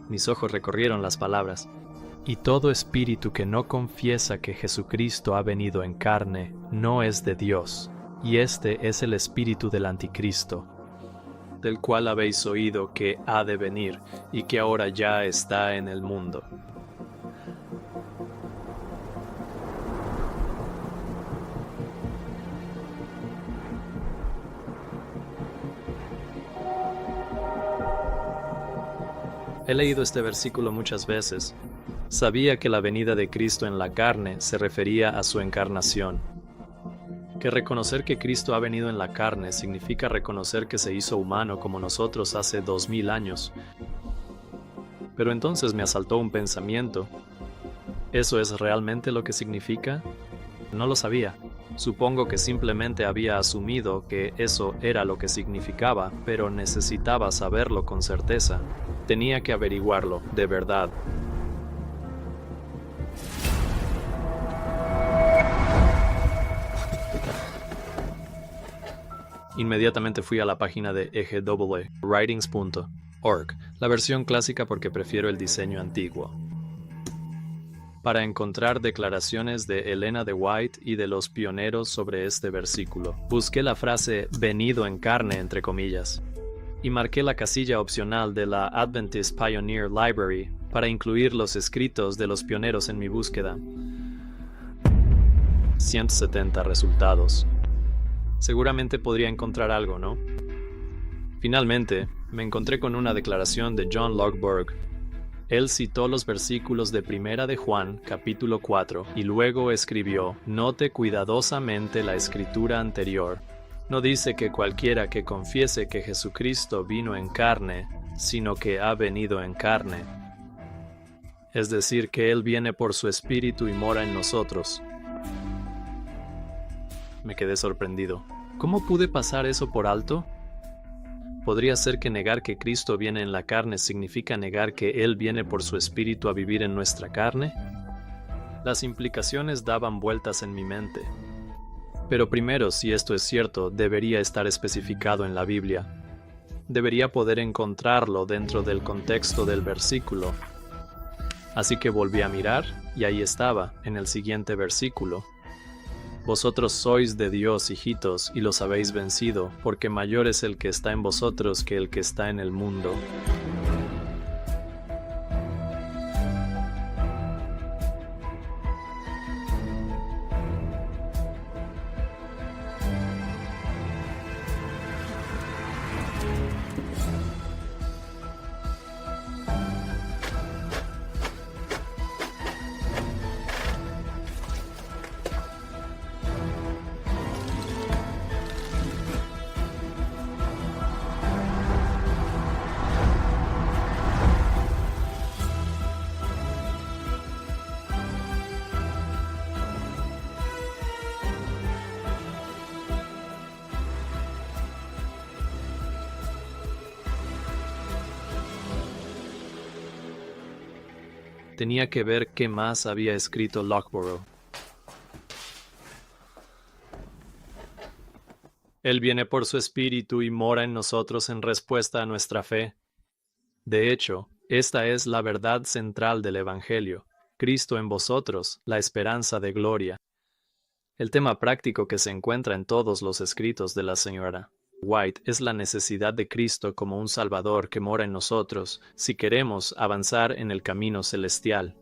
Mis ojos recorrieron las palabras. Y todo espíritu que no confiesa que Jesucristo ha venido en carne no es de Dios, y este es el espíritu del anticristo, del cual habéis oído que ha de venir y que ahora ya está en el mundo. He leído este versículo muchas veces. Sabía que la venida de Cristo en la carne se refería a su encarnación. Que reconocer que Cristo ha venido en la carne significa reconocer que se hizo humano como nosotros hace 2000 años. Pero entonces me asaltó un pensamiento. ¿Eso es realmente lo que significa? No lo sabía. Supongo que simplemente había asumido que eso era lo que significaba, pero necesitaba saberlo con certeza. Tenía que averiguarlo, de verdad. Inmediatamente fui a la página de writings.org, la versión clásica porque prefiero el diseño antiguo, para encontrar declaraciones de Elena de White y de los pioneros sobre este versículo. Busqué la frase "venido en carne" entre comillas, y marqué la casilla opcional de la Adventist Pioneer Library para incluir los escritos de los pioneros en mi búsqueda. 170 resultados. Seguramente podría encontrar algo, ¿no? Finalmente, me encontré con una declaración de John Lockburg. Él citó los versículos de Primera de Juan, capítulo 4, y luego escribió: "Note cuidadosamente la escritura anterior. No dice que cualquiera que confiese que Jesucristo vino en carne, sino que ha venido en carne. Es decir, que Él viene por su Espíritu y mora en nosotros". Me quedé sorprendido. ¿Cómo pude pasar eso por alto? ¿Podría ser que negar que Cristo viene en la carne significa negar que Él viene por su Espíritu a vivir en nuestra carne? Las implicaciones daban vueltas en mi mente. Pero primero, si esto es cierto, debería estar especificado en la Biblia. Debería poder encontrarlo dentro del contexto del versículo. Así que volví a mirar, y ahí estaba, en el siguiente versículo. Vosotros sois de Dios, hijitos, y los habéis vencido, porque mayor es el que está en vosotros que el que está en el mundo. Tenía que ver qué más había escrito Lockborough. Él viene por su Espíritu y mora en nosotros en respuesta a nuestra fe. De hecho, esta es la verdad central del Evangelio: Cristo en vosotros, la esperanza de gloria. El tema práctico que se encuentra en todos los escritos de la señora White es la necesidad de Cristo como un Salvador que mora en nosotros si queremos avanzar en el camino celestial.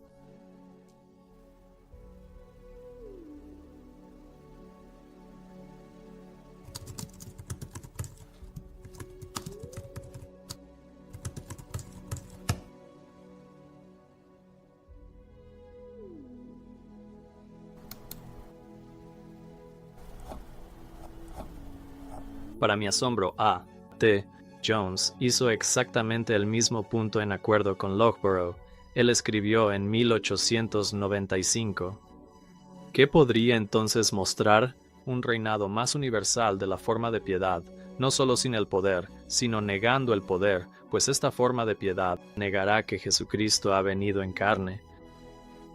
Para mi asombro, A. T. Jones hizo exactamente el mismo punto en acuerdo con Lockborough. Él escribió en 1895. ¿Qué podría entonces mostrar? Un reinado más universal de la forma de piedad, no solo sin el poder, sino negando el poder, pues esta forma de piedad negará que Jesucristo ha venido en carne.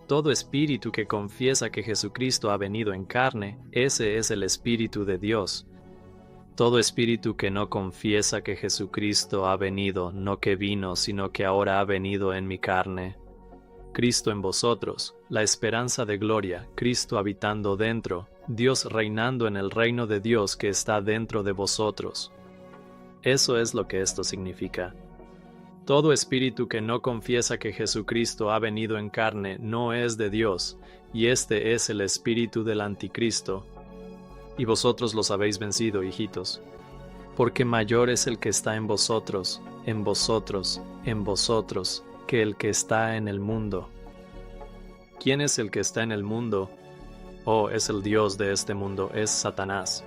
Todo espíritu que confiesa que Jesucristo ha venido en carne, ese es el Espíritu de Dios. Todo espíritu que no confiesa que Jesucristo ha venido, no que vino, sino que ahora ha venido en mi carne. Cristo en vosotros, la esperanza de gloria, Cristo habitando dentro, Dios reinando en el reino de Dios que está dentro de vosotros. Eso es lo que esto significa. Todo espíritu que no confiesa que Jesucristo ha venido en carne no es de Dios, y este es el espíritu del anticristo. Y vosotros los habéis vencido, hijitos, porque mayor es el que está en vosotros, que el que está en el mundo. ¿Quién es el que está en el mundo? Oh, es el Dios de este mundo, es Satanás.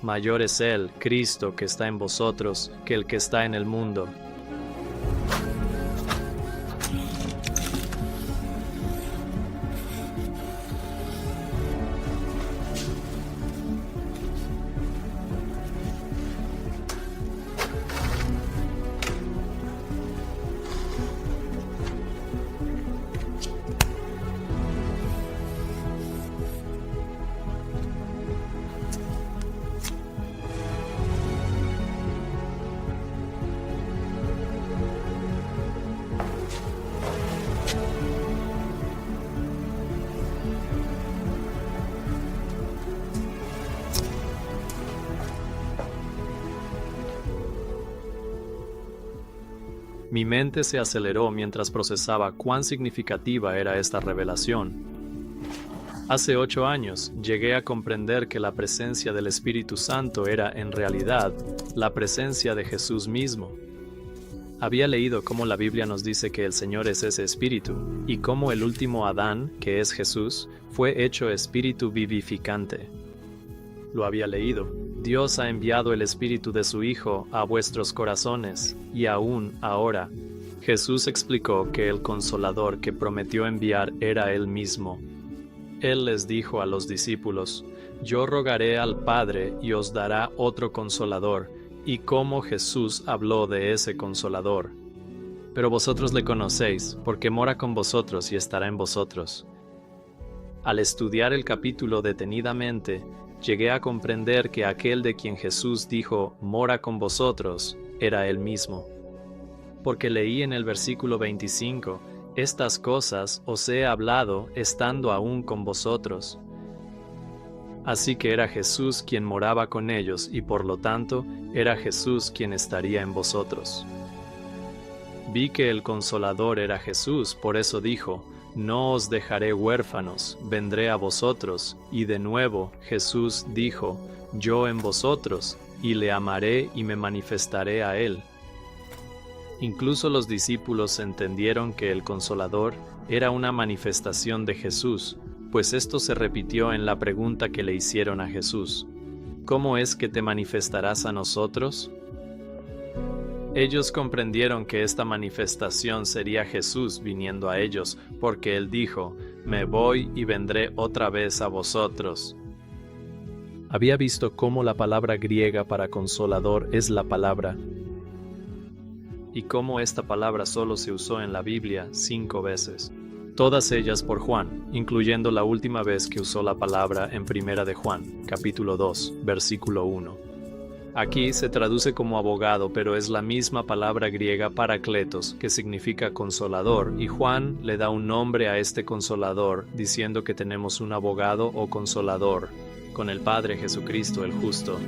Mayor es Él, Cristo, que está en vosotros, que el que está en el mundo. Mi mente se aceleró mientras procesaba cuán significativa era esta revelación. Hace 8 años llegué a comprender que la presencia del Espíritu Santo era, en realidad, la presencia de Jesús mismo. Había leído cómo la Biblia nos dice que el Señor es ese Espíritu, y cómo el último Adán, que es Jesús, fue hecho Espíritu vivificante. Lo había leído. Dios ha enviado el Espíritu de su Hijo a vuestros corazones, y aún ahora. Jesús explicó que el Consolador que prometió enviar era Él mismo. Él les dijo a los discípulos: Yo rogaré al Padre y os dará otro Consolador, y cómo Jesús habló de ese Consolador. Pero vosotros le conocéis, porque mora con vosotros y estará en vosotros. Al estudiar el capítulo detenidamente, llegué a comprender que aquel de quien Jesús dijo, mora con vosotros, era Él mismo. Porque leí en el versículo 25, estas cosas os he hablado estando aún con vosotros. Así que era Jesús quien moraba con ellos y por lo tanto era Jesús quien estaría en vosotros. Vi que el Consolador era Jesús, por eso dijo, no os dejaré huérfanos, vendré a vosotros. Y de nuevo Jesús dijo, yo en vosotros, y le amaré y me manifestaré a él. Incluso los discípulos entendieron que el Consolador era una manifestación de Jesús, pues esto se repitió en la pregunta que le hicieron a Jesús. ¿Cómo es que te manifestarás a nosotros? Ellos comprendieron que esta manifestación sería Jesús viniendo a ellos, porque Él dijo, me voy y vendré otra vez a vosotros. Había visto cómo la palabra griega para consolador es la palabra, y cómo esta palabra solo se usó en la Biblia 5 veces. Todas ellas por Juan, incluyendo la última vez que usó la palabra en Primera de Juan, capítulo 2, versículo 1. Aquí se traduce como abogado, pero es la misma palabra griega parakletos, que significa consolador, y Juan le da un nombre a este consolador, diciendo que tenemos un abogado o consolador, con el Padre Jesucristo el justo.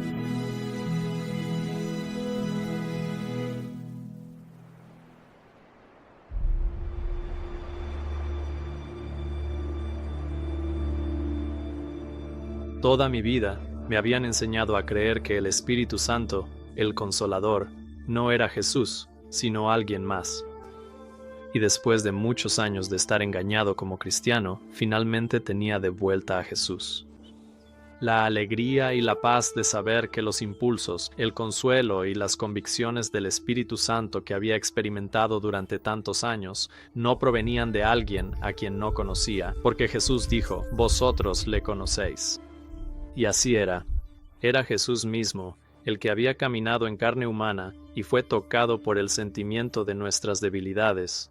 Toda mi vida me habían enseñado a creer que el Espíritu Santo, el Consolador, no era Jesús, sino alguien más. Y después de muchos años de estar engañado como cristiano, finalmente tenía de vuelta a Jesús. La alegría y la paz de saber que los impulsos, el consuelo y las convicciones del Espíritu Santo que había experimentado durante tantos años no provenían de alguien a quien no conocía, porque Jesús dijo, vosotros le conocéis. Y así era Jesús mismo, el que había caminado en carne humana y fue tocado por el sentimiento de nuestras debilidades,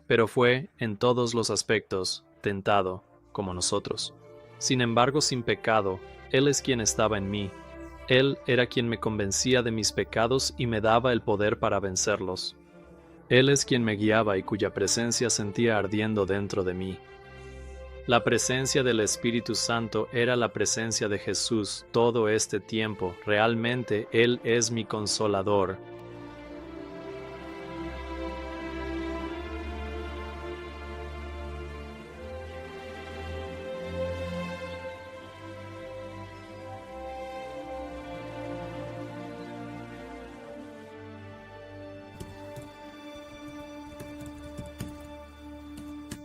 pero fue, en todos los aspectos, tentado, como nosotros. Sin embargo, sin pecado, Él es quien estaba en mí, Él era quien me convencía de mis pecados y me daba el poder para vencerlos. Él es quien me guiaba y cuya presencia sentía ardiendo dentro de mí. La presencia del Espíritu Santo era la presencia de Jesús todo este tiempo. Realmente Él es mi consolador.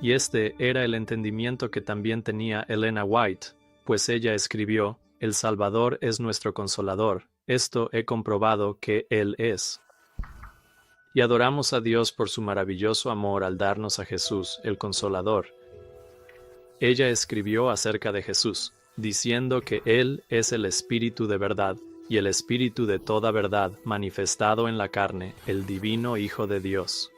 Y este era el entendimiento que también tenía Elena White, pues ella escribió: El Salvador es nuestro consolador. Esto he comprobado que Él es. Y adoramos a Dios por su maravilloso amor al darnos a Jesús, el Consolador. Ella escribió acerca de Jesús, diciendo que Él es el Espíritu de verdad, y el Espíritu de toda verdad manifestado en la carne, el divino Hijo de Dios.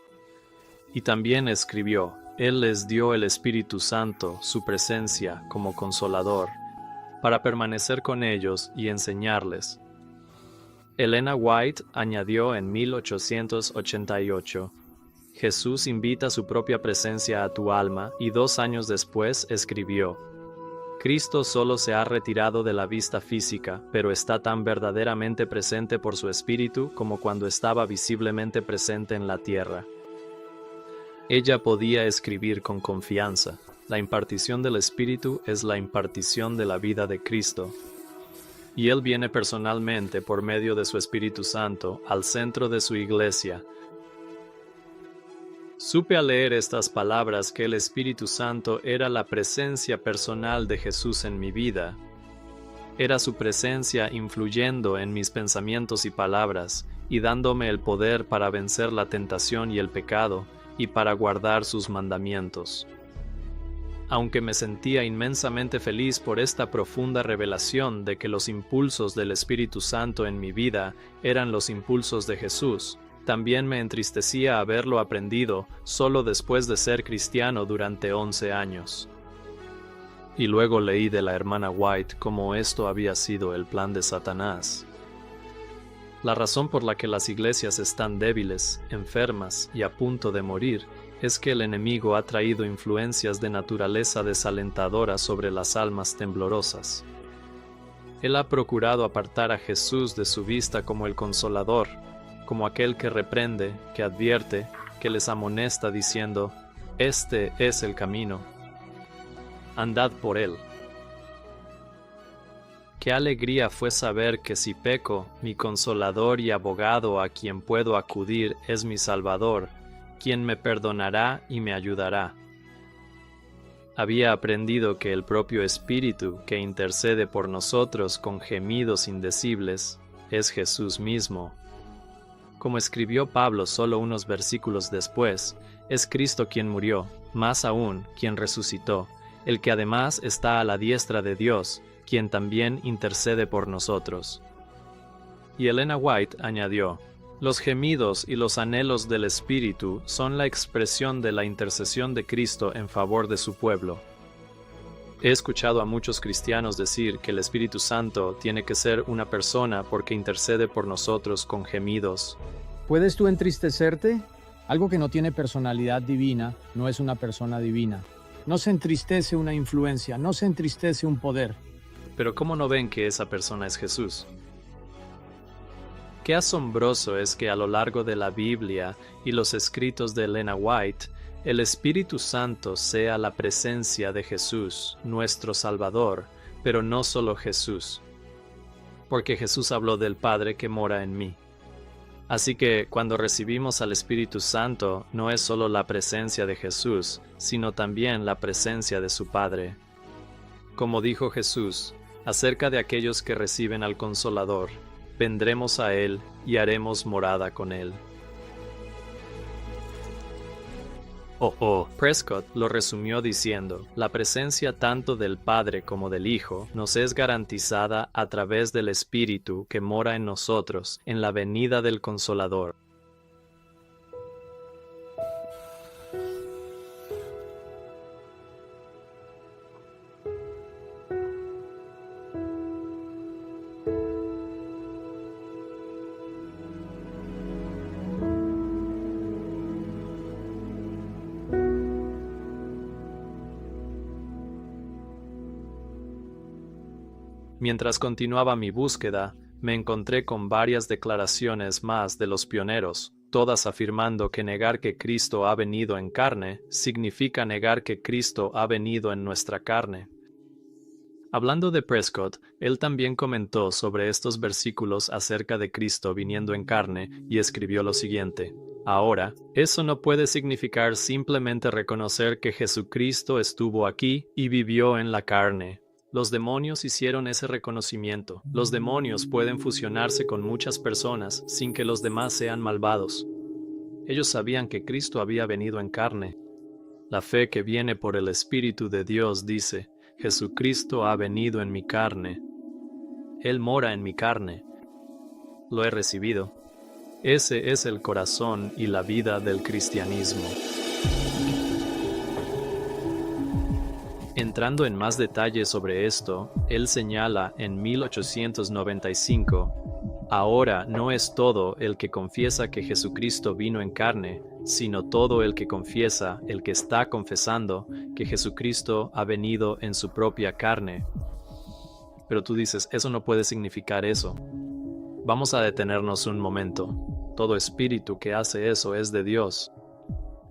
Y también escribió: Él les dio el Espíritu Santo, su presencia, como Consolador, para permanecer con ellos y enseñarles. Elena White añadió en 1888, Jesús invita su propia presencia a tu alma, y 2 años después escribió: Cristo solo se ha retirado de la vista física, pero está tan verdaderamente presente por su Espíritu como cuando estaba visiblemente presente en la tierra. Ella podía escribir con confianza: la impartición del Espíritu es la impartición de la vida de Cristo. Y Él viene personalmente por medio de su Espíritu Santo al centro de su iglesia. Supe al leer estas palabras que el Espíritu Santo era la presencia personal de Jesús en mi vida. Era su presencia influyendo en mis pensamientos y palabras, y dándome el poder para vencer la tentación y el pecado, y para guardar sus mandamientos. Aunque me sentía inmensamente feliz por esta profunda revelación de que los impulsos del Espíritu Santo en mi vida eran los impulsos de Jesús, también me entristecía haberlo aprendido solo después de ser cristiano durante 11 años. Y luego leí de la hermana White cómo esto había sido el plan de Satanás. La razón por la que las iglesias están débiles, enfermas y a punto de morir es que el enemigo ha traído influencias de naturaleza desalentadora sobre las almas temblorosas. Él ha procurado apartar a Jesús de su vista como el Consolador, como aquel que reprende, que advierte, que les amonesta diciendo: Este es el camino. Andad por él. Qué alegría fue saber que si peco, mi consolador y abogado a quien puedo acudir es mi Salvador, quien me perdonará y me ayudará. Había aprendido que el propio Espíritu que intercede por nosotros con gemidos indecibles es Jesús mismo. Como escribió Pablo solo unos versículos después, es Cristo quien murió, más aún quien resucitó, el que además está a la diestra de Dios, quien también intercede por nosotros. Y Elena White añadió: Los gemidos y los anhelos del Espíritu son la expresión de la intercesión de Cristo en favor de su pueblo. He escuchado a muchos cristianos decir que el Espíritu Santo tiene que ser una persona porque intercede por nosotros con gemidos. ¿Puedes tú entristecerte? Algo que no tiene personalidad divina no es una persona divina. No se entristece una influencia, no se entristece un poder. Pero ¿cómo no ven que esa persona es Jesús? Qué asombroso es que a lo largo de la Biblia y los escritos de Elena White, el Espíritu Santo sea la presencia de Jesús, nuestro Salvador, pero no solo Jesús, porque Jesús habló del Padre que mora en mí. Así que cuando recibimos al Espíritu Santo, no es solo la presencia de Jesús, sino también la presencia de su Padre. Como dijo Jesús acerca de aquellos que reciben al Consolador: vendremos a Él y haremos morada con Él. Prescott lo resumió diciendo: la presencia tanto del Padre como del Hijo nos es garantizada a través del Espíritu que mora en nosotros en la venida del Consolador. Mientras continuaba mi búsqueda, me encontré con varias declaraciones más de los pioneros, todas afirmando que negar que Cristo ha venido en carne significa negar que Cristo ha venido en nuestra carne. Hablando de Prescott, él también comentó sobre estos versículos acerca de Cristo viniendo en carne y escribió lo siguiente: Ahora, eso no puede significar simplemente reconocer que Jesucristo estuvo aquí y vivió en la carne. Los demonios hicieron ese reconocimiento. Los demonios pueden fusionarse con muchas personas sin que los demás sean malvados. Ellos sabían que Cristo había venido en carne. La fe que viene por el Espíritu de Dios dice: Jesucristo ha venido en mi carne. Él mora en mi carne. Lo he recibido. Ese es el corazón y la vida del cristianismo. Entrando en más detalle sobre esto, él señala en 1895, ahora no es todo el que confiesa que Jesucristo vino en carne, sino todo el que confiesa, el que está confesando, que Jesucristo ha venido en su propia carne. Pero tú dices, eso no puede significar eso. Vamos a detenernos un momento. Todo espíritu que hace eso es de Dios.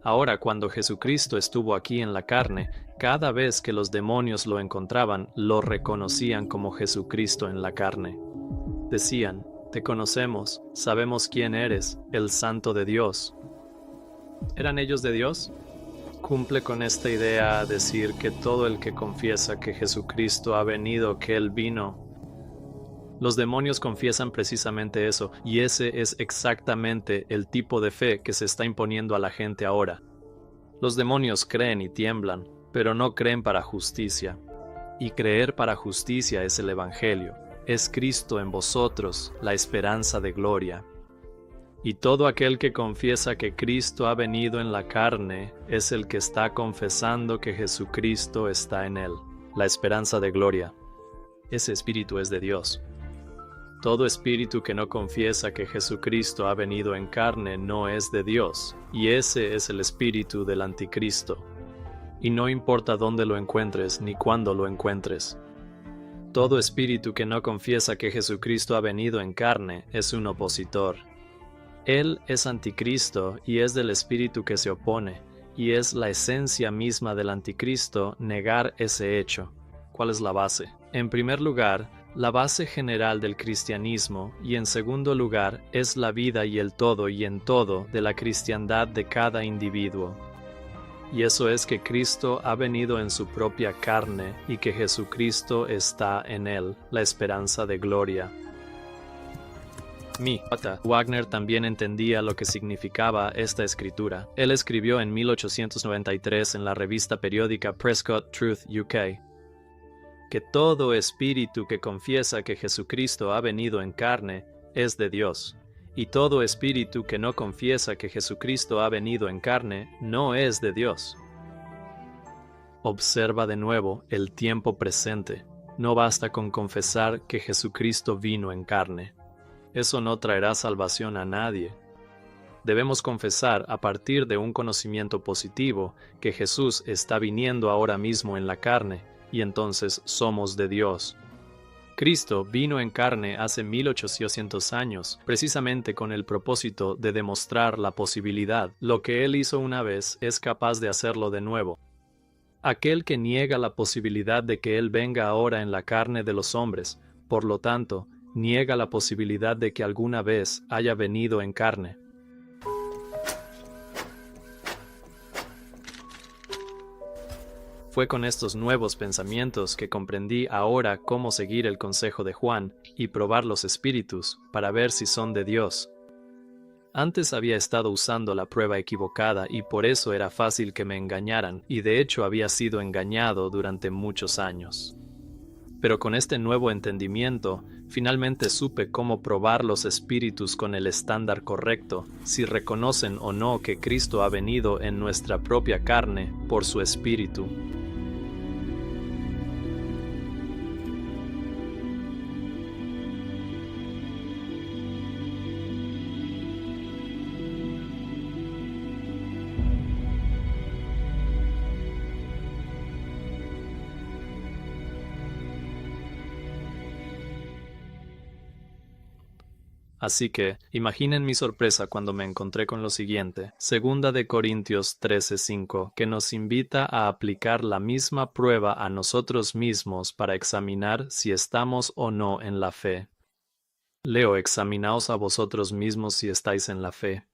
Ahora, cuando Jesucristo estuvo aquí en la carne, cada vez que los demonios lo encontraban, lo reconocían como Jesucristo en la carne. Decían: te conocemos, sabemos quién eres, el Santo de Dios. ¿Eran ellos de Dios? Cumple con esta idea decir que todo el que confiesa que Jesucristo ha venido, que Él vino. Los demonios confiesan precisamente eso, y ese es exactamente el tipo de fe que se está imponiendo a la gente ahora. Los demonios creen y tiemblan, pero no creen para justicia. Y creer para justicia es el Evangelio, es Cristo en vosotros, la esperanza de gloria. Y todo aquel que confiesa que Cristo ha venido en la carne es el que está confesando que Jesucristo está en él, la esperanza de gloria. Ese espíritu es de Dios. Todo espíritu que no confiesa que Jesucristo ha venido en carne no es de Dios, y ese es el espíritu del anticristo. Y no importa dónde lo encuentres ni cuándo lo encuentres. Todo espíritu que no confiesa que Jesucristo ha venido en carne es un opositor. Él es anticristo y es del espíritu que se opone, y es la esencia misma del anticristo negar ese hecho. ¿Cuál es la base? En primer lugar, la base general del cristianismo, y en segundo lugar, es la vida y el todo y en todo de la cristiandad de cada individuo. Y eso es que Cristo ha venido en su propia carne y que Jesucristo está en él, la esperanza de gloria. Wagner también entendía lo que significaba esta escritura. Él escribió en 1893 en la revista periódica Prescott Truth UK que todo espíritu que confiesa que Jesucristo ha venido en carne es de Dios, y todo espíritu que no confiesa que Jesucristo ha venido en carne no es de Dios. Observa de nuevo el tiempo presente. No basta con confesar que Jesucristo vino en carne. Eso no traerá salvación a nadie. Debemos confesar a partir de un conocimiento positivo que Jesús está viniendo ahora mismo en la carne, y entonces somos de Dios. Cristo vino en carne hace 1800 años, precisamente con el propósito de demostrar la posibilidad. Lo que Él hizo una vez es capaz de hacerlo de nuevo. Aquel que niega la posibilidad de que Él venga ahora en la carne de los hombres, por lo tanto, niega la posibilidad de que alguna vez haya venido en carne. Fue con estos nuevos pensamientos que comprendí ahora cómo seguir el consejo de Juan y probar los espíritus para ver si son de Dios. Antes había estado usando la prueba equivocada y por eso era fácil que me engañaran, y de hecho había sido engañado durante muchos años. Pero con este nuevo entendimiento, finalmente supe cómo probar los espíritus con el estándar correcto, si reconocen o no que Cristo ha venido en nuestra propia carne por su espíritu. Así que, imaginen mi sorpresa cuando me encontré con lo siguiente, 2 Corintios 13:5, que nos invita a aplicar la misma prueba a nosotros mismos para examinar si estamos o no en la fe. Leo: examinaos a vosotros mismos si estáis en la fe.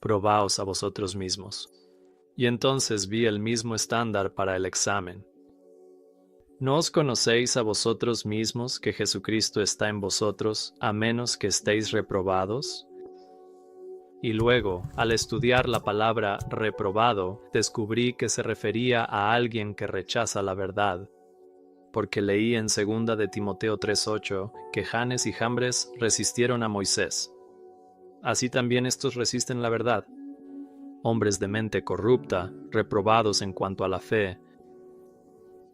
Probaos a vosotros mismos. Y entonces vi el mismo estándar para el examen. ¿No os conocéis a vosotros mismos que Jesucristo está en vosotros, a menos que estéis reprobados? Y luego, al estudiar la palabra reprobado, descubrí que se refería a alguien que rechaza la verdad, porque leí en 2 de Timoteo 3:8 que Janes y Jambres resistieron a Moisés. Así también estos resisten la verdad. Hombres de mente corrupta, reprobados en cuanto a la fe.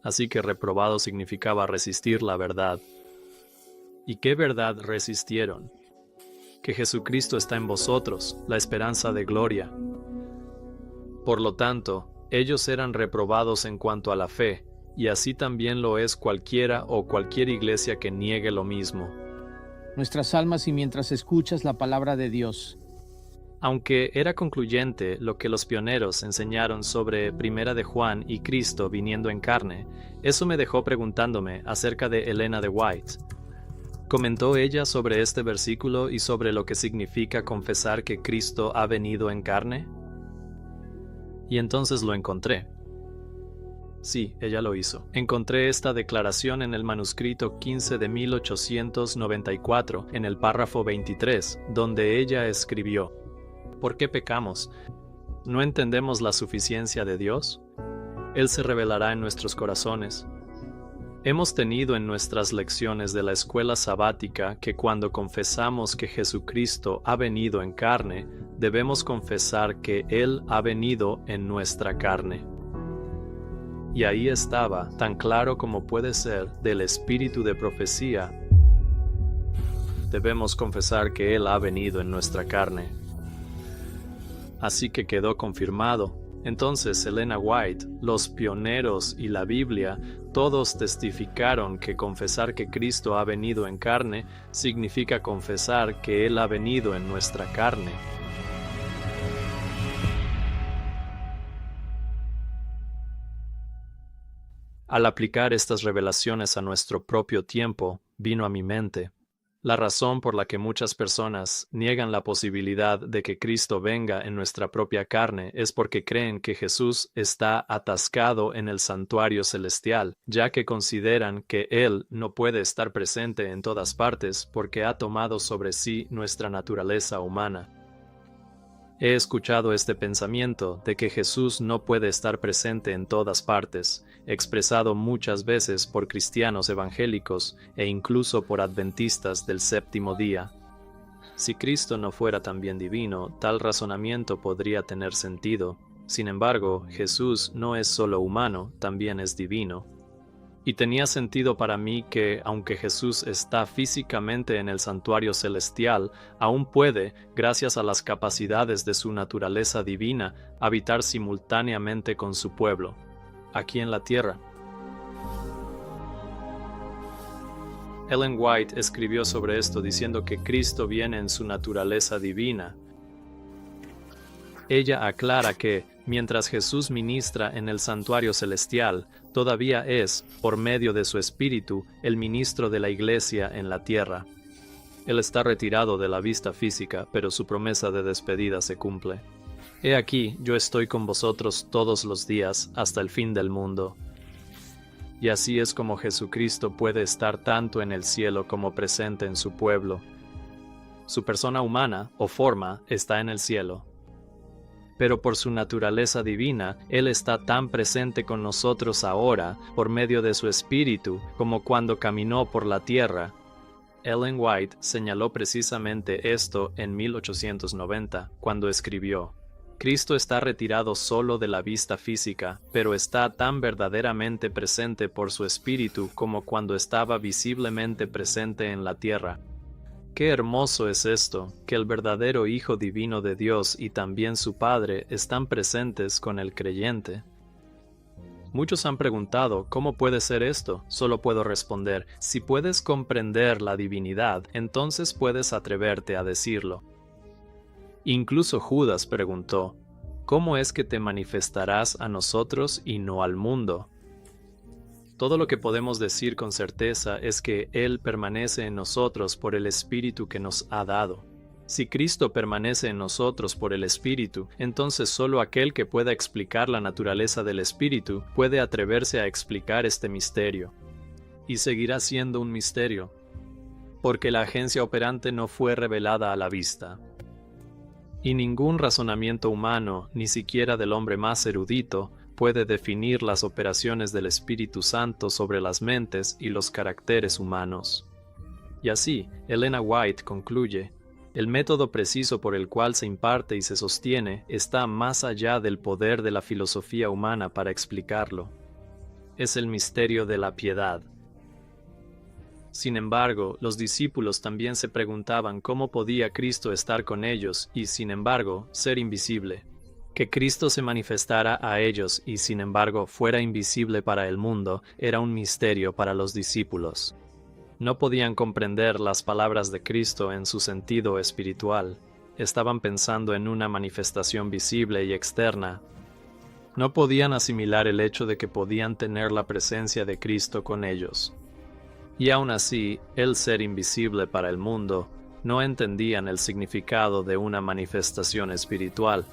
Así que reprobado significaba resistir la verdad. ¿Y qué verdad resistieron? Que Jesucristo está en vosotros, la esperanza de gloria. Por lo tanto, ellos eran reprobados en cuanto a la fe, y así también lo es cualquiera o cualquier iglesia que niegue lo mismo. Nuestras almas y mientras escuchas la palabra de Dios. Aunque era concluyente lo que los pioneros enseñaron sobre Primera de Juan y Cristo viniendo en carne, eso me dejó preguntándome acerca de Elena de White. ¿Comentó ella sobre este versículo y sobre lo que significa confesar que Cristo ha venido en carne? Y entonces lo encontré. Sí, ella lo hizo. Encontré esta declaración en el manuscrito 15 de 1894, en el párrafo 23, donde ella escribió: ¿Por qué pecamos? ¿No entendemos la suficiencia de Dios? Él se revelará en nuestros corazones. Hemos tenido en nuestras lecciones de la escuela sabática que cuando confesamos que Jesucristo ha venido en carne, debemos confesar que Él ha venido en nuestra carne. Y ahí estaba, tan claro como puede ser, del espíritu de profecía. Debemos confesar que Él ha venido en nuestra carne. Así que quedó confirmado. Entonces Elena White, los pioneros y la Biblia, todos testificaron que confesar que Cristo ha venido en carne significa confesar que Él ha venido en nuestra carne. Al aplicar estas revelaciones a nuestro propio tiempo, vino a mi mente la razón por la que muchas personas niegan la posibilidad de que Cristo venga en nuestra propia carne es porque creen que Jesús está atascado en el santuario celestial, ya que consideran que Él no puede estar presente en todas partes porque ha tomado sobre sí nuestra naturaleza humana. He escuchado este pensamiento de que Jesús no puede estar presente en todas partes, expresado muchas veces por cristianos evangélicos e incluso por adventistas del séptimo día. Si Cristo no fuera también divino, tal razonamiento podría tener sentido. Sin embargo, Jesús no es solo humano, también es divino. Y tenía sentido para mí que, aunque Jesús está físicamente en el santuario celestial, aún puede, gracias a las capacidades de su naturaleza divina, habitar simultáneamente con su pueblo, aquí en la tierra. Ellen White escribió sobre esto diciendo que Cristo viene en su naturaleza divina. Ella aclara que, mientras Jesús ministra en el santuario celestial, todavía es, por medio de su Espíritu, el ministro de la Iglesia en la tierra. Él está retirado de la vista física, pero su promesa de despedida se cumple. He aquí, yo estoy con vosotros todos los días, hasta el fin del mundo. Y así es como Jesucristo puede estar tanto en el cielo como presente en su pueblo. Su persona humana, o forma, está en el cielo. Pero por su naturaleza divina, Él está tan presente con nosotros ahora, por medio de su Espíritu, como cuando caminó por la tierra. Ellen White señaló precisamente esto en 1890, cuando escribió: Cristo está retirado solo de la vista física, pero está tan verdaderamente presente por su Espíritu como cuando estaba visiblemente presente en la tierra. Qué hermoso es esto, que el verdadero Hijo Divino de Dios y también su Padre están presentes con el creyente. Muchos han preguntado, ¿cómo puede ser esto? Solo puedo responder, si puedes comprender la divinidad, entonces puedes atreverte a decirlo. Incluso Judas preguntó, ¿cómo es que te manifestarás a nosotros y no al mundo? Todo lo que podemos decir con certeza es que Él permanece en nosotros por el Espíritu que nos ha dado. Si Cristo permanece en nosotros por el Espíritu, entonces solo aquel que pueda explicar la naturaleza del Espíritu puede atreverse a explicar este misterio. Y seguirá siendo un misterio, porque la agencia operante no fue revelada a la vista. Y ningún razonamiento humano, ni siquiera del hombre más erudito, puede definir las operaciones del Espíritu Santo sobre las mentes y los caracteres humanos. Y así, Elena White concluye, el método preciso por el cual se imparte y se sostiene está más allá del poder de la filosofía humana para explicarlo. Es el misterio de la piedad. Sin embargo, los discípulos también se preguntaban cómo podía Cristo estar con ellos y, sin embargo, ser invisible. Que Cristo se manifestara a ellos y, sin embargo, fuera invisible para el mundo, era un misterio para los discípulos. No podían comprender las palabras de Cristo en su sentido espiritual. Estaban pensando en una manifestación visible y externa. No podían asimilar el hecho de que podían tener la presencia de Cristo con ellos. Y aún así, el ser invisible para el mundo, no entendían el significado de una manifestación espiritual.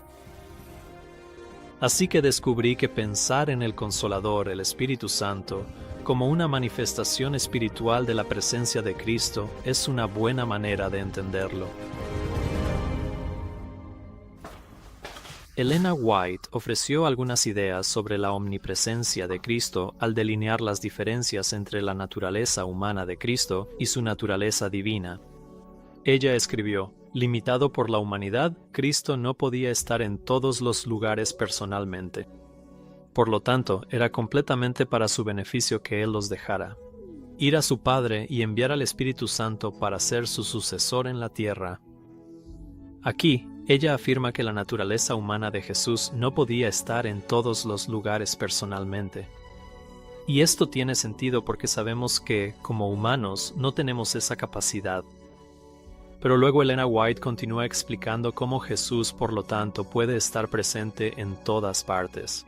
Así que descubrí que pensar en el Consolador, el Espíritu Santo, como una manifestación espiritual de la presencia de Cristo es una buena manera de entenderlo. Elena White ofreció algunas ideas sobre la omnipresencia de Cristo al delinear las diferencias entre la naturaleza humana de Cristo y su naturaleza divina. Ella escribió, limitado por la humanidad, Cristo no podía estar en todos los lugares personalmente. Por lo tanto, era completamente para su beneficio que Él los dejara. Ir a su Padre y enviar al Espíritu Santo para ser su sucesor en la tierra. Aquí, ella afirma que la naturaleza humana de Jesús no podía estar en todos los lugares personalmente. Y esto tiene sentido porque sabemos que, como humanos, no tenemos esa capacidad. Pero luego Elena White continúa explicando cómo Jesús, por lo tanto, puede estar presente en todas partes.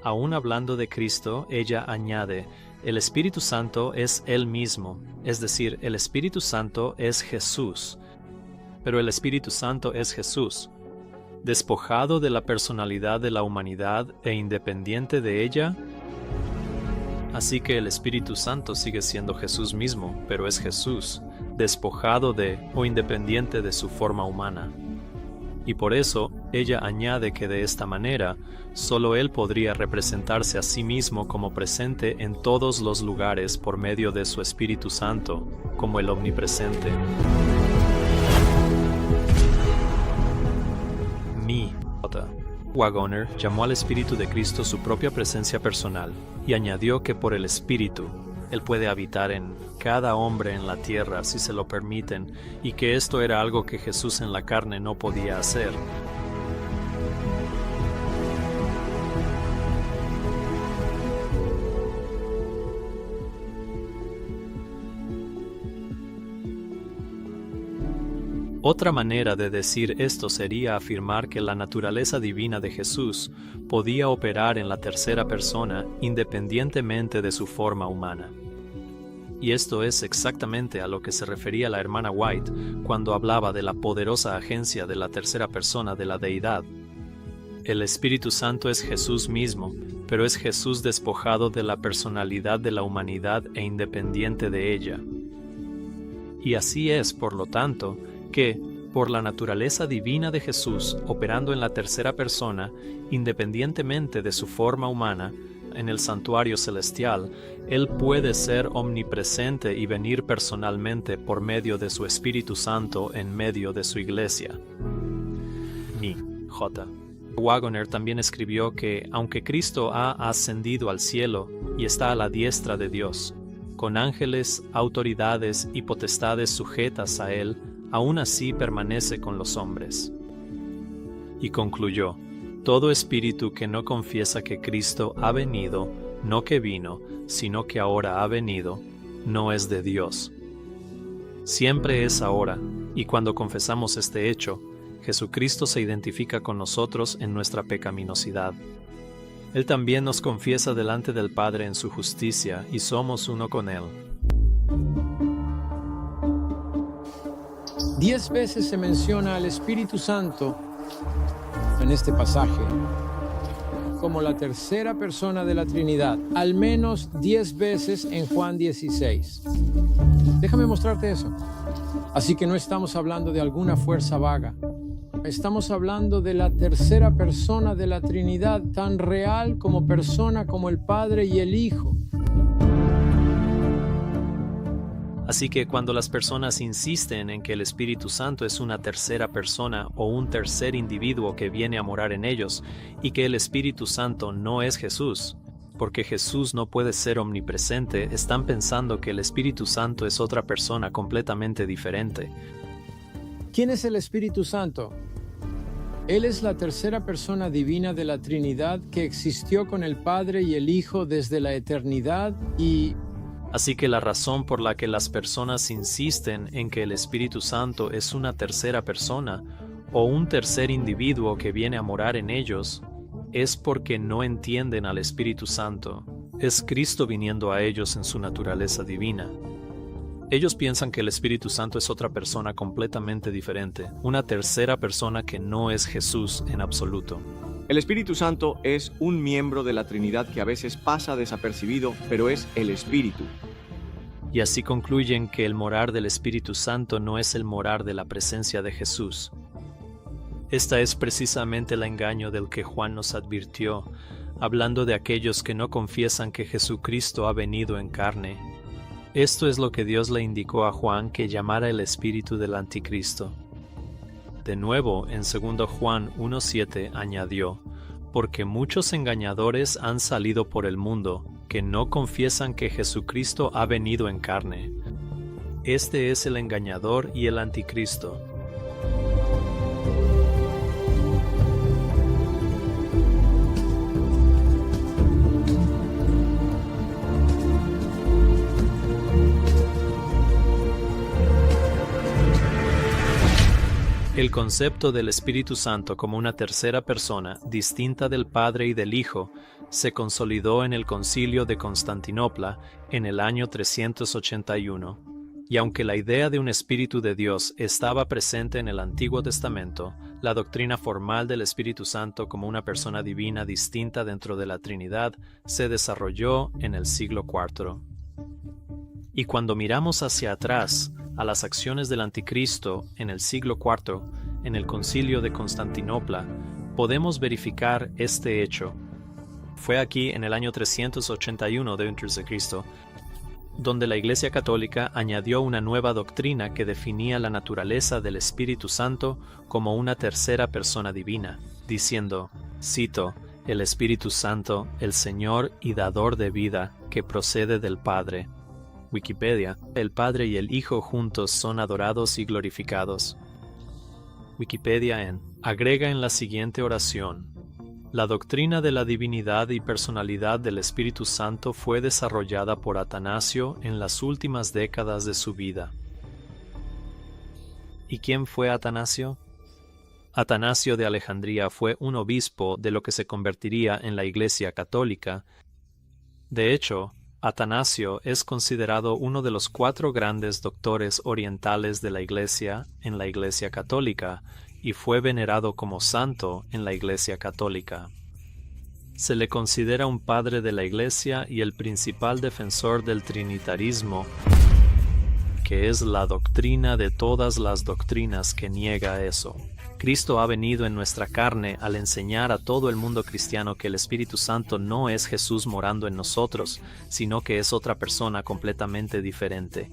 Aún hablando de Cristo, ella añade, el Espíritu Santo es Él mismo, es decir, el Espíritu Santo es Jesús. Pero el Espíritu Santo es Jesús, despojado de la personalidad de la humanidad e independiente de ella. Así que el Espíritu Santo sigue siendo Jesús mismo, pero es Jesús, despojado de o independiente de su forma humana. Y por eso, ella añade que de esta manera, solo Él podría representarse a sí mismo como presente en todos los lugares por medio de su Espíritu Santo, como el omnipresente. Waggoner llamó al Espíritu de Cristo su propia presencia personal y añadió que por el Espíritu, Él puede habitar en cada hombre en la tierra si se lo permiten y que esto era algo que Jesús en la carne no podía hacer. Otra manera de decir esto sería afirmar que la naturaleza divina de Jesús podía operar en la tercera persona independientemente de su forma humana. Y esto es exactamente a lo que se refería la hermana White cuando hablaba de la poderosa agencia de la tercera persona de la deidad. El Espíritu Santo es Jesús mismo, pero es Jesús despojado de la personalidad de la humanidad e independiente de ella. Y así es, por lo tanto, que, por la naturaleza divina de Jesús operando en la tercera persona, independientemente de su forma humana, en el santuario celestial, Él puede ser omnipresente y venir personalmente por medio de su Espíritu Santo en medio de su iglesia. J. Waggoner también escribió que, aunque Cristo ha ascendido al cielo y está a la diestra de Dios, con ángeles, autoridades y potestades sujetas a Él, aún así permanece con los hombres. Y concluyó, Todo espíritu que no confiesa que Cristo ha venido, no que vino, sino que ahora ha venido, no es de Dios. Siempre es ahora, y cuando confesamos este hecho, Jesucristo se identifica con nosotros en nuestra pecaminosidad. Él también nos confiesa delante del Padre en su justicia, y somos uno con Él. 10 veces se menciona al Espíritu Santo en este pasaje como la tercera persona de la Trinidad, al menos 10 veces en Juan 16. Déjame mostrarte eso. Así que no estamos hablando de alguna fuerza vaga. Estamos hablando de la tercera persona de la Trinidad, tan real como persona como el Padre y el Hijo. Así que cuando las personas insisten en que el Espíritu Santo es una tercera persona o un tercer individuo que viene a morar en ellos, y que el Espíritu Santo no es Jesús, porque Jesús no puede ser omnipresente, están pensando que el Espíritu Santo es otra persona completamente diferente. ¿Quién es el Espíritu Santo? Él es la tercera persona divina de la Trinidad que existió con el Padre y el Hijo desde la eternidad y... Así que la razón por la que las personas insisten en que el Espíritu Santo es una tercera persona o un tercer individuo que viene a morar en ellos es porque no entienden al Espíritu Santo. Es Cristo viniendo a ellos en su naturaleza divina. Ellos piensan que el Espíritu Santo es otra persona completamente diferente, una tercera persona que no es Jesús en absoluto. El Espíritu Santo es un miembro de la Trinidad que a veces pasa desapercibido, pero es el Espíritu. Y así concluyen que el morar del Espíritu Santo no es el morar de la presencia de Jesús. Esta es precisamente el engaño del que Juan nos advirtió, hablando de aquellos que no confiesan que Jesucristo ha venido en carne. Esto es lo que Dios le indicó a Juan que llamara el espíritu del anticristo. De nuevo, en 2 Juan 1:7 añadió, porque muchos engañadores han salido por el mundo, que no confiesan que Jesucristo ha venido en carne. Este es el engañador y el anticristo. El concepto del Espíritu Santo como una tercera persona, distinta del Padre y del Hijo, se consolidó en el Concilio de Constantinopla en el año 381. Y aunque la idea de un Espíritu de Dios estaba presente en el Antiguo Testamento, la doctrina formal del Espíritu Santo como una persona divina distinta dentro de la Trinidad se desarrolló en el siglo IV. Y cuando miramos hacia atrás a las acciones del Anticristo en el siglo IV, en el Concilio de Constantinopla, podemos verificar este hecho. Fue aquí en el año 381 d.C., donde la Iglesia Católica añadió una nueva doctrina que definía la naturaleza del Espíritu Santo como una tercera persona divina, diciendo, cito, el Espíritu Santo, el Señor y dador de vida, que procede del Padre. Wikipedia, el Padre y el Hijo juntos son adorados y glorificados. Wikipedia agrega en la siguiente oración: la doctrina de la divinidad y personalidad del Espíritu Santo fue desarrollada por Atanasio en las últimas décadas de su vida. ¿Y quién fue Atanasio? Atanasio de Alejandría fue un obispo de lo que se convertiría en la Iglesia Católica. De hecho, Atanasio es considerado uno de los 4 grandes doctores orientales de la Iglesia en la Iglesia Católica y fue venerado como santo en la Iglesia Católica. Se le considera un padre de la Iglesia y el principal defensor del trinitarismo, que es la doctrina de todas las doctrinas que niega eso. Cristo ha venido en nuestra carne al enseñar a todo el mundo cristiano que el Espíritu Santo no es Jesús morando en nosotros, sino que es otra persona completamente diferente.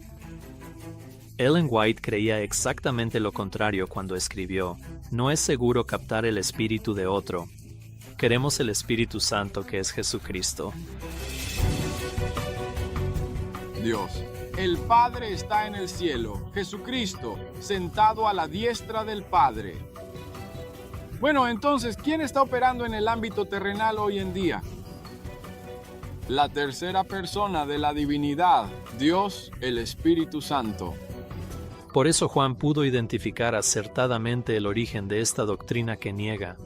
Ellen White creía exactamente lo contrario cuando escribió: no es seguro captar el espíritu de otro. Queremos el Espíritu Santo que es Jesucristo. Dios. El Padre está en el cielo, Jesucristo, sentado a la diestra del Padre. Bueno, entonces, ¿quién está operando en el ámbito terrenal hoy en día? La tercera persona de la divinidad, Dios, el Espíritu Santo. Por eso Juan pudo identificar acertadamente el origen de esta doctrina que niega.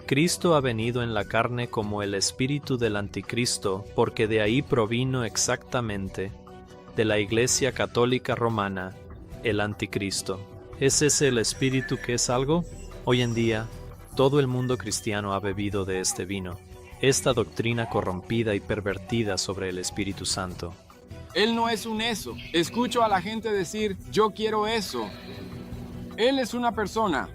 Cristo ha venido en la carne como el espíritu del anticristo, porque de ahí provino exactamente, de la Iglesia Católica Romana, el anticristo. ¿Es ese el espíritu que es algo? Hoy en día, todo el mundo cristiano ha bebido de este vino, esta doctrina corrompida y pervertida sobre el Espíritu Santo. Él no es un eso. Escucho a la gente decir, yo quiero eso. Él es una persona.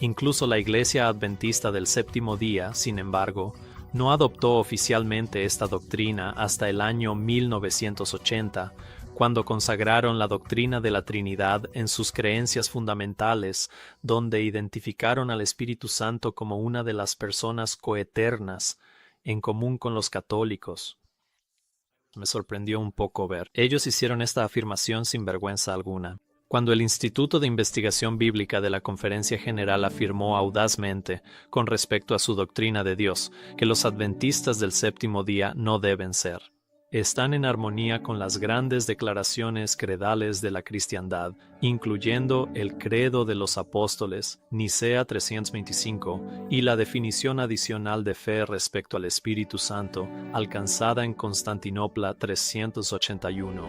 Incluso la Iglesia Adventista del Séptimo Día, sin embargo, no adoptó oficialmente esta doctrina hasta el año 1980, cuando consagraron la doctrina de la Trinidad en sus creencias fundamentales, donde identificaron al Espíritu Santo como una de las personas coeternas, en común con los católicos. Me sorprendió un poco ver. Ellos hicieron esta afirmación sin vergüenza alguna. Cuando el Instituto de Investigación Bíblica de la Conferencia General afirmó audazmente, con respecto a su doctrina de Dios, que los adventistas del séptimo día no deben ser. Están en armonía con las grandes declaraciones credales de la cristiandad, incluyendo el Credo de los Apóstoles, Nicea 325, y la definición adicional de fe respecto al Espíritu Santo, alcanzada en Constantinopla 381.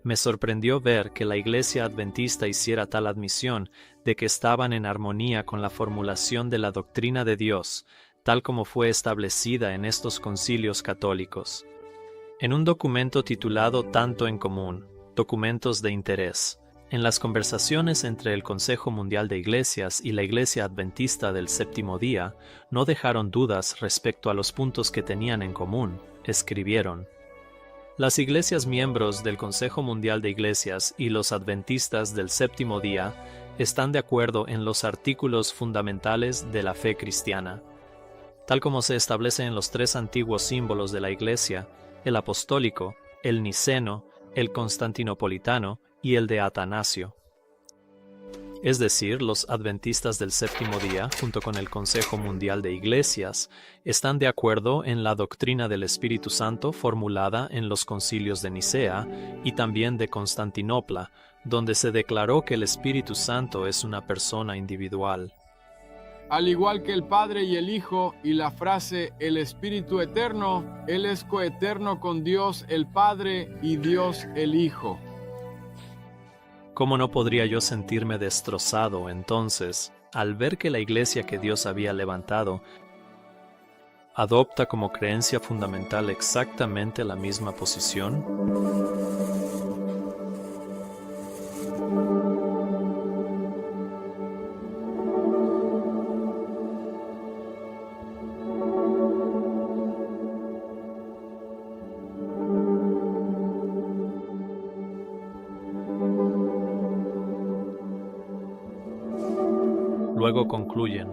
Me sorprendió ver que la Iglesia Adventista hiciera tal admisión de que estaban en armonía con la formulación de la doctrina de Dios, tal como fue establecida en estos concilios católicos. En un documento titulado Tanto en Común, Documentos de Interés, en las conversaciones entre el Consejo Mundial de Iglesias y la Iglesia Adventista del Séptimo Día, no dejaron dudas respecto a los puntos que tenían en común. Escribieron: las iglesias miembros del Consejo Mundial de Iglesias y los adventistas del Séptimo Día están de acuerdo en los artículos fundamentales de la fe cristiana, tal como se establece en los tres antiguos símbolos de la Iglesia, el apostólico, el niceno, el constantinopolitano y el de Atanasio. Es decir, los adventistas del séptimo día, junto con el Consejo Mundial de Iglesias, están de acuerdo en la doctrina del Espíritu Santo formulada en los concilios de Nicea y también de Constantinopla, donde se declaró que el Espíritu Santo es una persona individual. Al igual que el Padre y el Hijo, y la frase el Espíritu Eterno, Él es coeterno con Dios el Padre y Dios el Hijo. ¿Cómo no podría yo sentirme destrozado entonces al ver que la iglesia que Dios había levantado adopta como creencia fundamental exactamente la misma posición? Luego concluyen: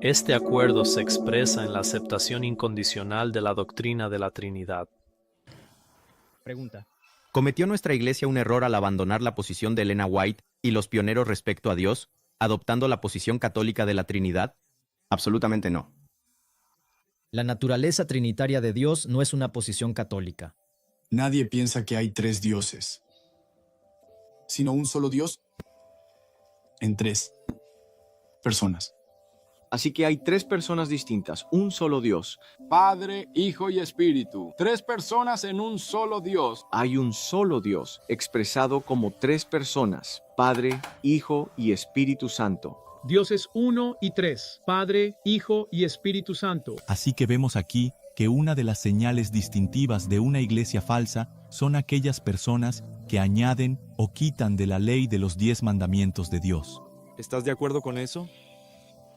este acuerdo se expresa en la aceptación incondicional de la doctrina de la Trinidad. Pregunta: ¿cometió nuestra iglesia un error al abandonar la posición de Elena White y los pioneros respecto a Dios, adoptando la posición católica de la Trinidad? Absolutamente no. La naturaleza trinitaria de Dios no es una posición católica. Nadie piensa que hay tres dioses, sino un solo Dios en tres personas. Así que hay tres personas distintas, un solo Dios. Padre, Hijo y Espíritu. Tres personas en un solo Dios. Hay un solo Dios, expresado como tres personas, Padre, Hijo y Espíritu Santo. Dios es uno y tres, Padre, Hijo y Espíritu Santo. Así que vemos aquí que una de las señales distintivas de una iglesia falsa son aquellas personas que añaden o quitan de la ley de los 10 mandamientos de Dios. ¿Estás de acuerdo con eso?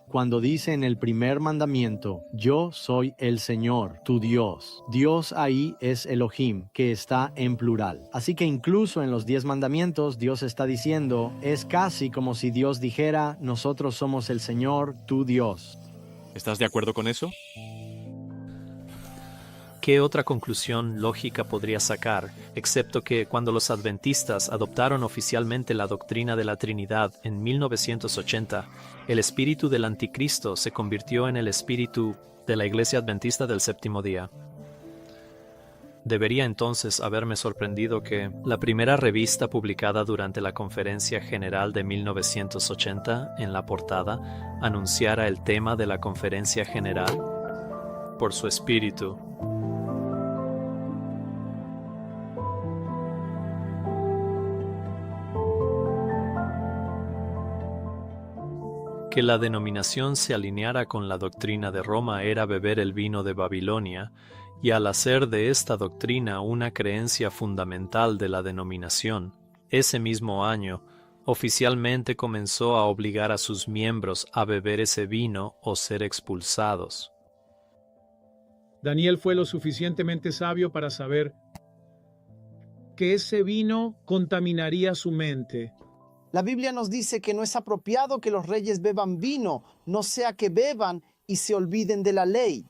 Cuando dice en el primer mandamiento, yo soy el Señor, tu Dios. Dios ahí es Elohim, que está en plural. Así que incluso en los 10 mandamientos, Dios está diciendo, es casi como si Dios dijera, nosotros somos el Señor, tu Dios. ¿Estás de acuerdo con eso? ¿Qué otra conclusión lógica podría sacar, excepto que cuando los adventistas adoptaron oficialmente la doctrina de la Trinidad en 1980, el espíritu del anticristo se convirtió en el espíritu de la Iglesia Adventista del Séptimo Día? Debería entonces haberme sorprendido que la primera revista publicada durante la Conferencia General de 1980, en la portada, anunciara el tema de la Conferencia General: por su espíritu. Que la denominación se alineara con la doctrina de Roma era beber el vino de Babilonia, y al hacer de esta doctrina una creencia fundamental de la denominación, ese mismo año, oficialmente comenzó a obligar a sus miembros a beber ese vino o ser expulsados. Daniel fue lo suficientemente sabio para saber que ese vino contaminaría su mente. La Biblia nos dice que no es apropiado que los reyes beban vino, no sea que beban y se olviden de la ley.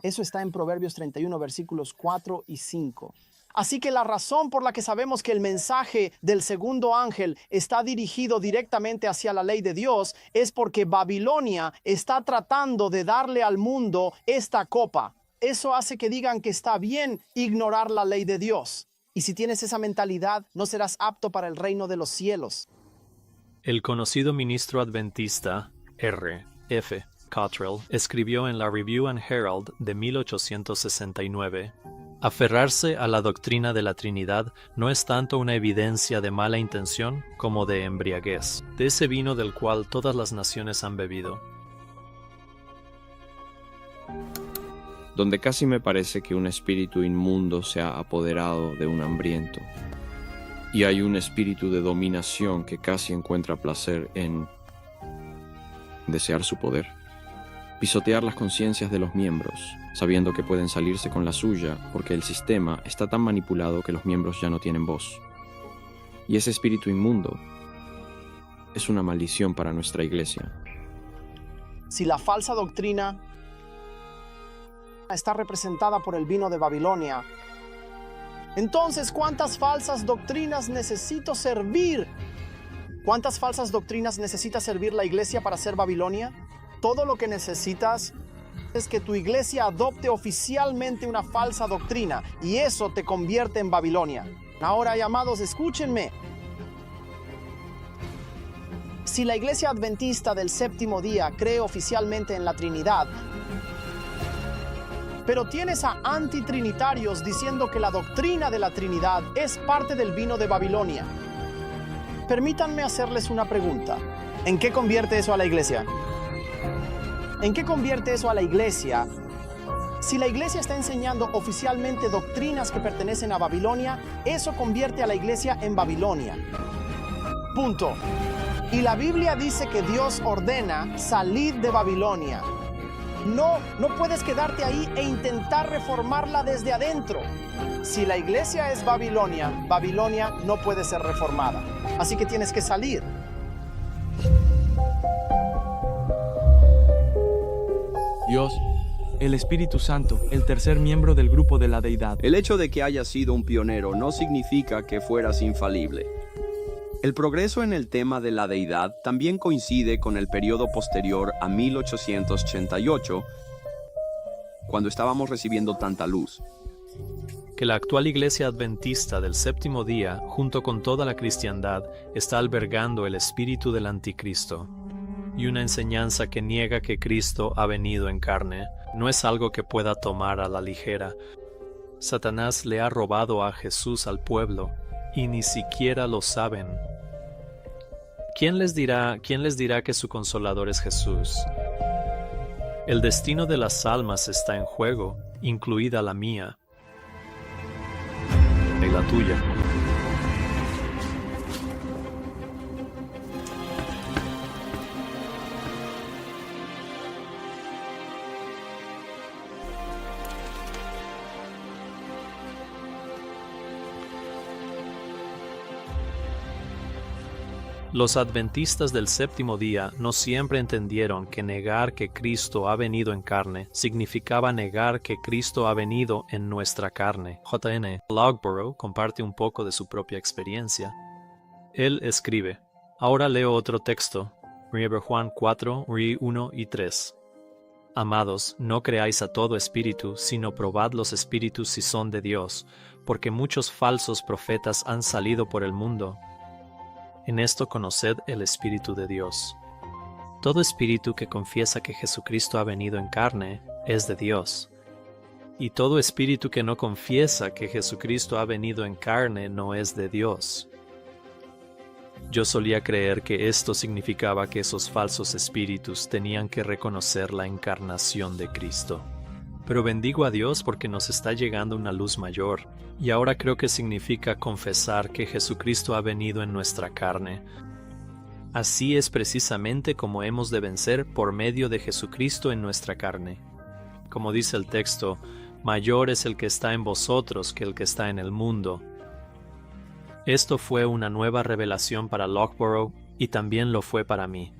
Eso está en Proverbios 31, versículos 4 y 5. Así que la razón por la que sabemos que el mensaje del segundo ángel está dirigido directamente hacia la ley de Dios es porque Babilonia está tratando de darle al mundo esta copa. Eso hace que digan que está bien ignorar la ley de Dios. Y si tienes esa mentalidad, no serás apto para el reino de los cielos. El conocido ministro adventista R. F. Cottrell escribió en la Review and Herald de 1869: aferrarse a la doctrina de la Trinidad no es tanto una evidencia de mala intención como de embriaguez, de ese vino del cual todas las naciones han bebido. Donde casi me parece que un espíritu inmundo se ha apoderado de un hambriento, y hay un espíritu de dominación que casi encuentra placer en desear su poder, pisotear las conciencias de los miembros, sabiendo que pueden salirse con la suya porque el sistema está tan manipulado que los miembros ya no tienen voz. Y ese espíritu inmundo es una maldición para nuestra iglesia. Si la falsa doctrina está representada por el vino de Babilonia, entonces, ¿cuántas falsas doctrinas necesito servir? ¿Cuántas falsas doctrinas necesita servir la iglesia para ser Babilonia? Todo lo que necesitas es que tu iglesia adopte oficialmente una falsa doctrina, y eso te convierte en Babilonia. Ahora, amados, escúchenme. Si la iglesia adventista del séptimo día cree oficialmente en la Trinidad, pero tienes a antitrinitarios diciendo que la doctrina de la Trinidad es parte del vino de Babilonia, permítanme hacerles una pregunta. ¿En qué convierte eso a la iglesia? ¿En qué convierte eso a la iglesia? Si la iglesia está enseñando oficialmente doctrinas que pertenecen a Babilonia, eso convierte a la iglesia en Babilonia. Punto. Y la Biblia dice que Dios ordena salir de Babilonia. No puedes quedarte ahí e intentar reformarla desde adentro. Si la iglesia es Babilonia, Babilonia no puede ser reformada. Así que tienes que salir. Dios, el Espíritu Santo, el tercer miembro del grupo de la deidad. El hecho de que hayas sido un pionero no significa que fueras infalible. El progreso en el tema de la deidad también coincide con el periodo posterior a 1888, cuando estábamos recibiendo tanta luz. Que la actual Iglesia Adventista del Séptimo Día, junto con toda la cristiandad, está albergando el espíritu del anticristo, y una enseñanza que niega que Cristo ha venido en carne, no es algo que pueda tomar a la ligera. Satanás le ha robado a Jesús al pueblo, y ni siquiera lo saben. ¿Quién les dirá que su consolador es Jesús? El destino de las almas está en juego, incluida la mía y la tuya. Los adventistas del séptimo día no siempre entendieron que negar que Cristo ha venido en carne significaba negar que Cristo ha venido en nuestra carne. J.N. Logborough comparte un poco de su propia experiencia. Él escribe: ahora leo otro texto, 1 Juan 4, 1 y 3. Amados, no creáis a todo espíritu, sino probad los espíritus si son de Dios, porque muchos falsos profetas han salido por el mundo. En esto conoced el Espíritu de Dios. Todo espíritu que confiesa que Jesucristo ha venido en carne es de Dios. Y todo espíritu que no confiesa que Jesucristo ha venido en carne no es de Dios. Yo solía creer que esto significaba que esos falsos espíritus tenían que reconocer la encarnación de Cristo. Pero bendigo a Dios porque nos está llegando una luz mayor, y ahora creo que significa confesar que Jesucristo ha venido en nuestra carne. Así es precisamente como hemos de vencer por medio de Jesucristo en nuestra carne. Como dice el texto, mayor es el que está en vosotros que el que está en el mundo. Esto fue una nueva revelación para Logborough y también lo fue para mí.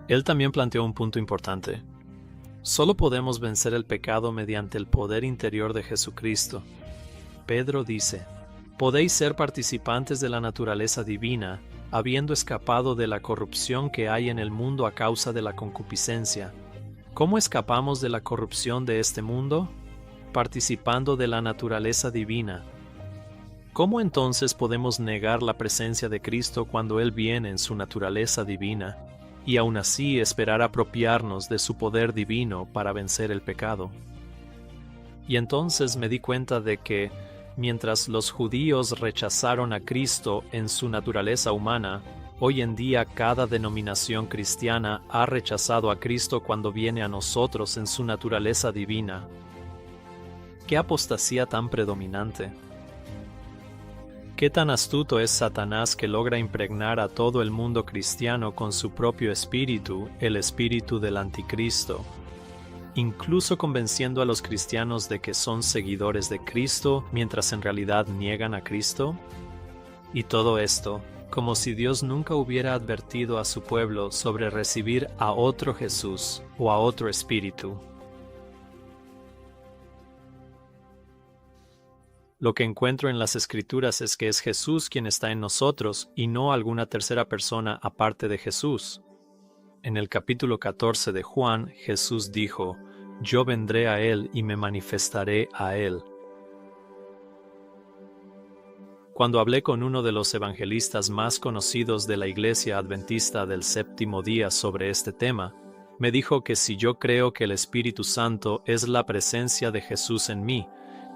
Él también planteó un punto importante. Solo podemos vencer el pecado mediante el poder interior de Jesucristo. Pedro dice: podéis ser participantes de la naturaleza divina, habiendo escapado de la corrupción que hay en el mundo a causa de la concupiscencia. ¿Cómo escapamos de la corrupción de este mundo? Participando de la naturaleza divina. ¿Cómo entonces podemos negar la presencia de Cristo cuando Él viene en su naturaleza divina, y aún así esperar apropiarnos de su poder divino para vencer el pecado? Y entonces me di cuenta de que, mientras los judíos rechazaron a Cristo en su naturaleza humana, hoy en día cada denominación cristiana ha rechazado a Cristo cuando viene a nosotros en su naturaleza divina. ¿Qué apostasía tan predominante? ¿Qué tan astuto es Satanás que logra impregnar a todo el mundo cristiano con su propio espíritu, el espíritu del anticristo, incluso convenciendo a los cristianos de que son seguidores de Cristo mientras en realidad niegan a Cristo? Y todo esto, como si Dios nunca hubiera advertido a su pueblo sobre recibir a otro Jesús o a otro espíritu. Lo que encuentro en las Escrituras es que es Jesús quien está en nosotros y no alguna tercera persona aparte de Jesús. En el capítulo 14 de Juan, Jesús dijo: yo vendré a él y me manifestaré a él. Cuando hablé con uno de los evangelistas más conocidos de la Iglesia Adventista del Séptimo Día sobre este tema, me dijo que si yo creo que el Espíritu Santo es la presencia de Jesús en mí,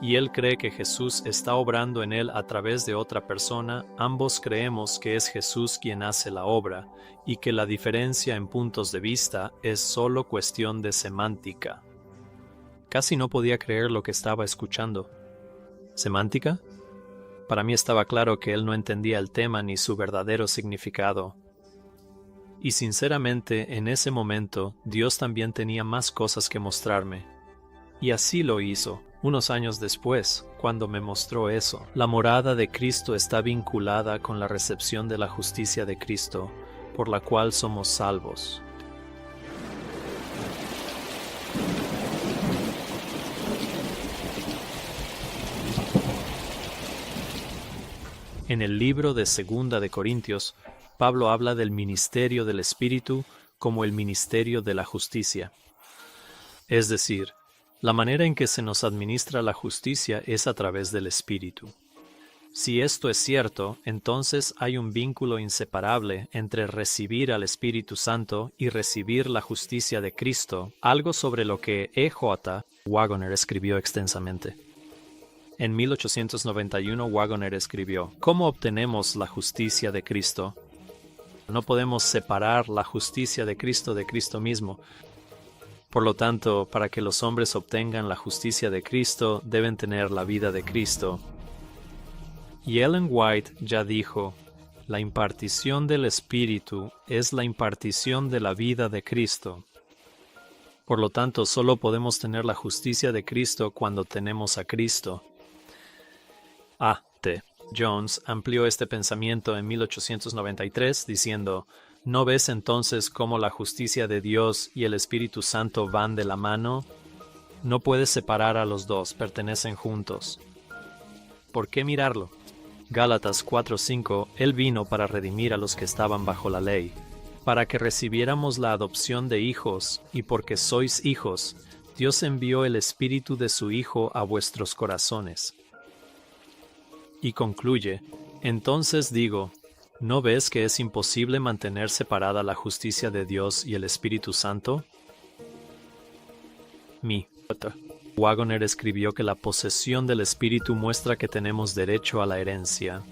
y él cree que Jesús está obrando en él a través de otra persona, ambos creemos que es Jesús quien hace la obra, y que la diferencia en puntos de vista es solo cuestión de semántica. Casi no podía creer lo que estaba escuchando. ¿Semántica? Para mí estaba claro que él no entendía el tema ni su verdadero significado. Y sinceramente, en ese momento, Dios también tenía más cosas que mostrarme. Y así lo hizo. Unos años después, cuando me mostró eso, la morada de Cristo está vinculada con la recepción de la justicia de Cristo, por la cual somos salvos. En el libro de Segunda de Corintios, Pablo habla del ministerio del Espíritu como el ministerio de la justicia. Es decir, la manera en que se nos administra la justicia es a través del Espíritu. Si esto es cierto, entonces hay un vínculo inseparable entre recibir al Espíritu Santo y recibir la justicia de Cristo, algo sobre lo que E.J. Waggoner escribió extensamente. En 1891 Waggoner escribió: ¿cómo obtenemos la justicia de Cristo? No podemos separar la justicia de Cristo mismo. Por lo tanto, para que los hombres obtengan la justicia de Cristo, deben tener la vida de Cristo. Y Ellen White ya dijo: la impartición del Espíritu es la impartición de la vida de Cristo. Por lo tanto, solo podemos tener la justicia de Cristo cuando tenemos a Cristo. A.T. Jones amplió este pensamiento en 1893 diciendo: ¿No ves entonces cómo la justicia de Dios y el Espíritu Santo van de la mano? No puedes separar a los dos, pertenecen juntos. ¿Por qué mirarlo? Gálatas 4:5, Él vino para redimir a los que estaban bajo la ley, para que recibiéramos la adopción de hijos, y porque sois hijos, Dios envió el Espíritu de su Hijo a vuestros corazones. Y concluye: entonces digo, ¿no ves que es imposible mantener separada la justicia de Dios y el Espíritu Santo? Wagoner escribió que la posesión del Espíritu muestra que tenemos derecho a la herencia,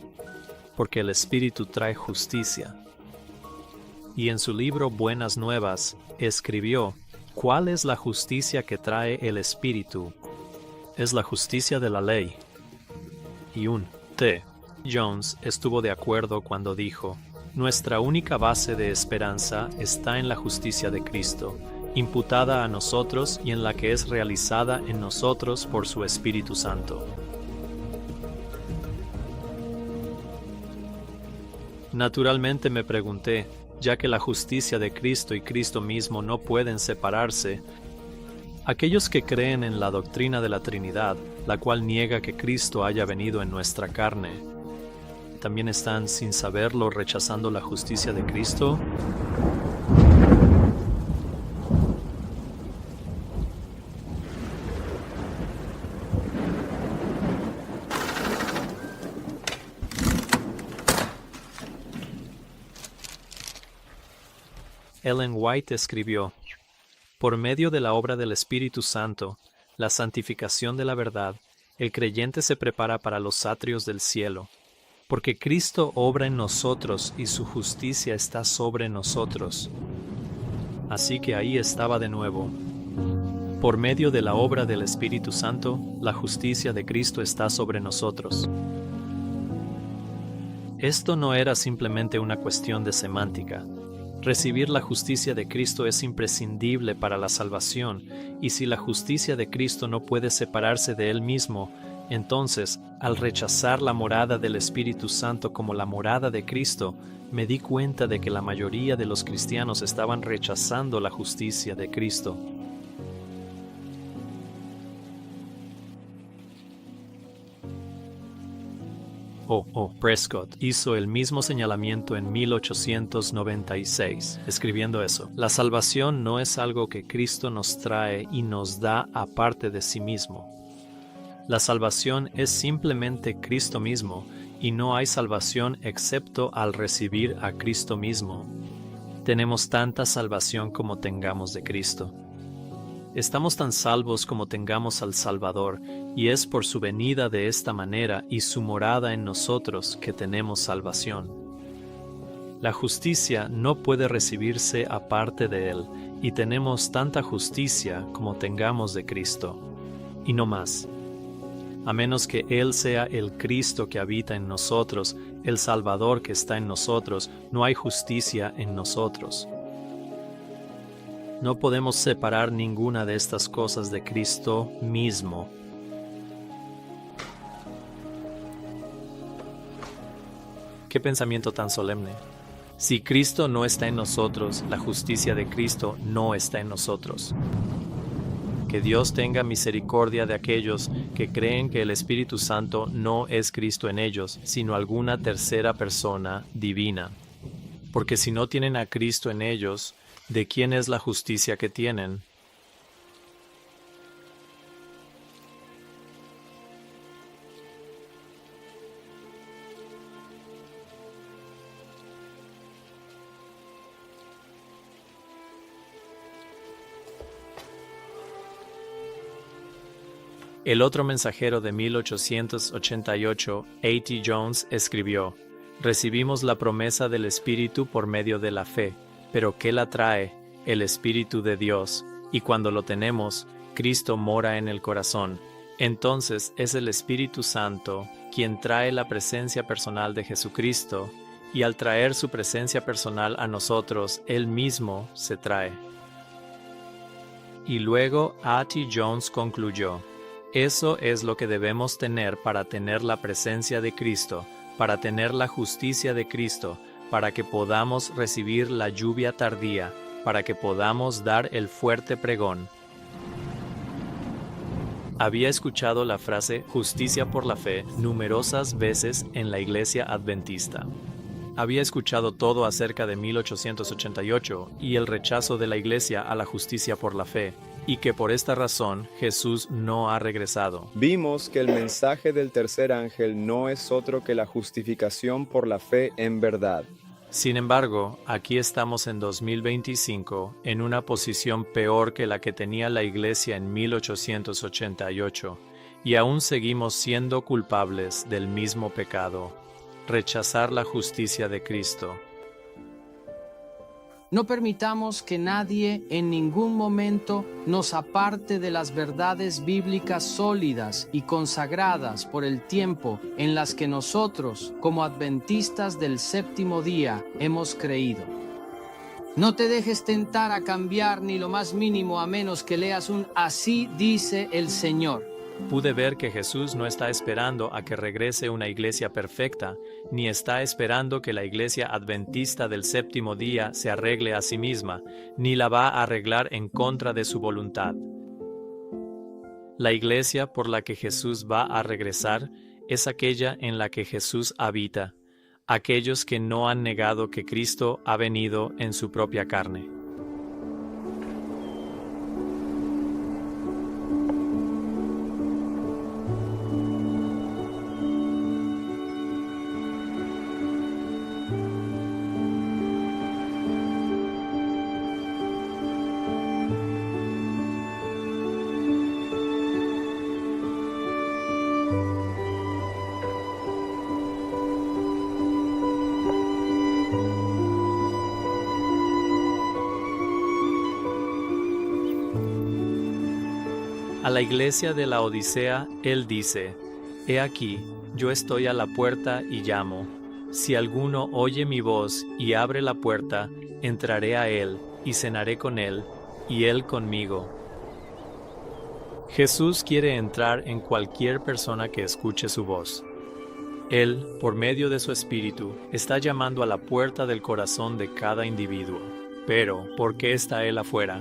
porque el Espíritu trae justicia. Y en su libro Buenas Nuevas escribió: ¿cuál es la justicia que trae el Espíritu? Es la justicia de la ley. Y T. Jones estuvo de acuerdo cuando dijo: nuestra única base de esperanza está en la justicia de Cristo, imputada a nosotros y en la que es realizada en nosotros por su Espíritu Santo. Naturalmente me pregunté, ya que la justicia de Cristo y Cristo mismo no pueden separarse, aquellos que creen en la doctrina de la Trinidad, la cual niega que Cristo haya venido en nuestra carne, ¿también están sin saberlo rechazando la justicia de Cristo? Ellen White escribió: por medio de la obra del Espíritu Santo, la santificación de la verdad, el creyente se prepara para los atrios del cielo, porque Cristo obra en nosotros y su justicia está sobre nosotros. Así que ahí estaba de nuevo. Por medio de la obra del Espíritu Santo, la justicia de Cristo está sobre nosotros. Esto no era simplemente una cuestión de semántica. Recibir la justicia de Cristo es imprescindible para la salvación, y si la justicia de Cristo no puede separarse de Él mismo, entonces, al rechazar la morada del Espíritu Santo como la morada de Cristo, me di cuenta de que la mayoría de los cristianos estaban rechazando la justicia de Cristo. Prescott hizo el mismo señalamiento en 1896, escribiendo eso: la salvación no es algo que Cristo nos trae y nos da aparte de sí mismo. La salvación es simplemente Cristo mismo, y no hay salvación excepto al recibir a Cristo mismo. Tenemos tanta salvación como tengamos de Cristo. Estamos tan salvos como tengamos al Salvador, y es por su venida de esta manera y su morada en nosotros que tenemos salvación. La justicia no puede recibirse aparte de Él, y tenemos tanta justicia como tengamos de Cristo, y no más. A menos que Él sea el Cristo que habita en nosotros, el Salvador que está en nosotros, no hay justicia en nosotros. No podemos separar ninguna de estas cosas de Cristo mismo. ¡Qué pensamiento tan solemne! Si Cristo no está en nosotros, la justicia de Cristo no está en nosotros. Que Dios tenga misericordia de aquellos que creen que el Espíritu Santo no es Cristo en ellos, sino alguna tercera persona divina. Porque si no tienen a Cristo en ellos, ¿de quién es la justicia que tienen? El otro mensajero de 1888, A.T. Jones, escribió: recibimos la promesa del Espíritu por medio de la fe, pero ¿qué la trae? El Espíritu de Dios, y cuando lo tenemos, Cristo mora en el corazón. Entonces es el Espíritu Santo quien trae la presencia personal de Jesucristo, y al traer su presencia personal a nosotros, Él mismo se trae. Y luego A.T. Jones concluyó: Eso es lo que debemos tener para tener la presencia de Cristo, para tener la justicia de Cristo, para que podamos recibir la lluvia tardía, para que podamos dar el fuerte pregón. Había escuchado la frase justicia por la fe numerosas veces en la iglesia adventista. Había escuchado todo acerca de 1888 y el rechazo de la iglesia a la justicia por la fe, y que por esta razón Jesús no ha regresado. Vimos que el mensaje del tercer ángel no es otro que la justificación por la fe en verdad. Sin embargo, aquí estamos en 2025 en una posición peor que la que tenía la iglesia en 1888, y aún seguimos siendo culpables del mismo pecado: rechazar la justicia de Cristo. No permitamos que nadie en ningún momento nos aparte de las verdades bíblicas sólidas y consagradas por el tiempo en las que nosotros, como adventistas del séptimo día, hemos creído. No te dejes tentar a cambiar ni lo más mínimo a menos que leas un "Así dice el Señor". Pude ver que Jesús no está esperando a que regrese una iglesia perfecta, ni está esperando que la iglesia adventista del séptimo día se arregle a sí misma, ni la va a arreglar en contra de su voluntad. La iglesia por la que Jesús va a regresar es aquella en la que Jesús habita, aquellos que no han negado que Cristo ha venido en su propia carne. A la iglesia de la Odisea, él dice: He aquí, yo estoy a la puerta y llamo. Si alguno oye mi voz y abre la puerta, entraré a él y cenaré con él, y él conmigo. Jesús quiere entrar en cualquier persona que escuche su voz. Él, por medio de su Espíritu, está llamando a la puerta del corazón de cada individuo. Pero, ¿por qué está él afuera?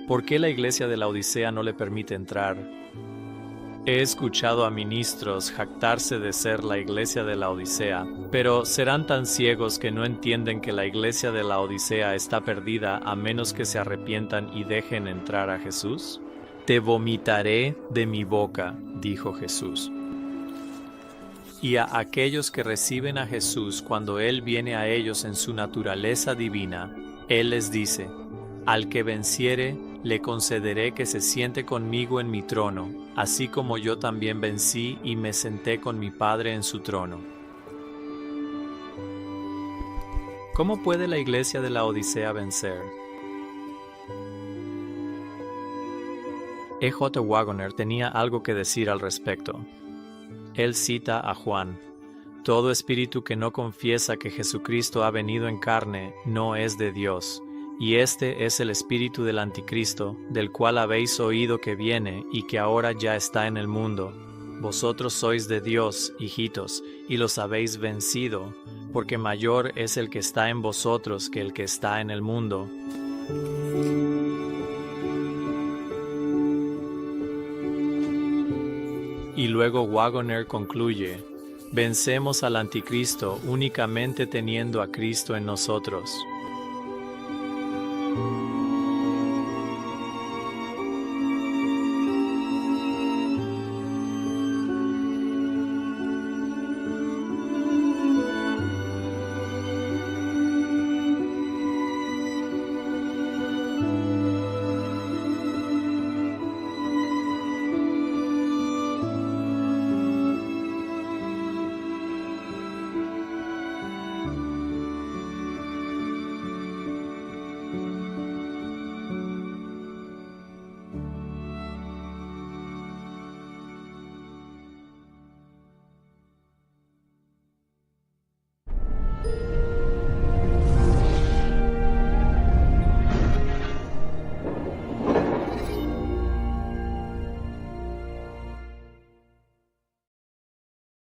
¿Por qué la iglesia de la Odisea no le permite entrar? He escuchado a ministros jactarse de ser la iglesia de la Odisea, pero ¿serán tan ciegos que no entienden que la iglesia de la Odisea está perdida a menos que se arrepientan y dejen entrar a Jesús? Te vomitaré de mi boca, dijo Jesús. Y a aquellos que reciben a Jesús cuando Él viene a ellos en su naturaleza divina, Él les dice: Al que venciere, le concederé que se siente conmigo en mi trono, así como yo también vencí y me senté con mi Padre en su trono. ¿Cómo puede la iglesia de la Odisea vencer? E.J. Waggoner tenía algo que decir al respecto. Él cita a Juan: Todo espíritu que no confiesa que Jesucristo ha venido en carne no es de Dios. Y este es el espíritu del anticristo, del cual habéis oído que viene y que ahora ya está en el mundo. Vosotros sois de Dios, hijitos, y los habéis vencido, porque mayor es el que está en vosotros que el que está en el mundo. Y luego Waggoner concluye: Vencemos al anticristo únicamente teniendo a Cristo en nosotros.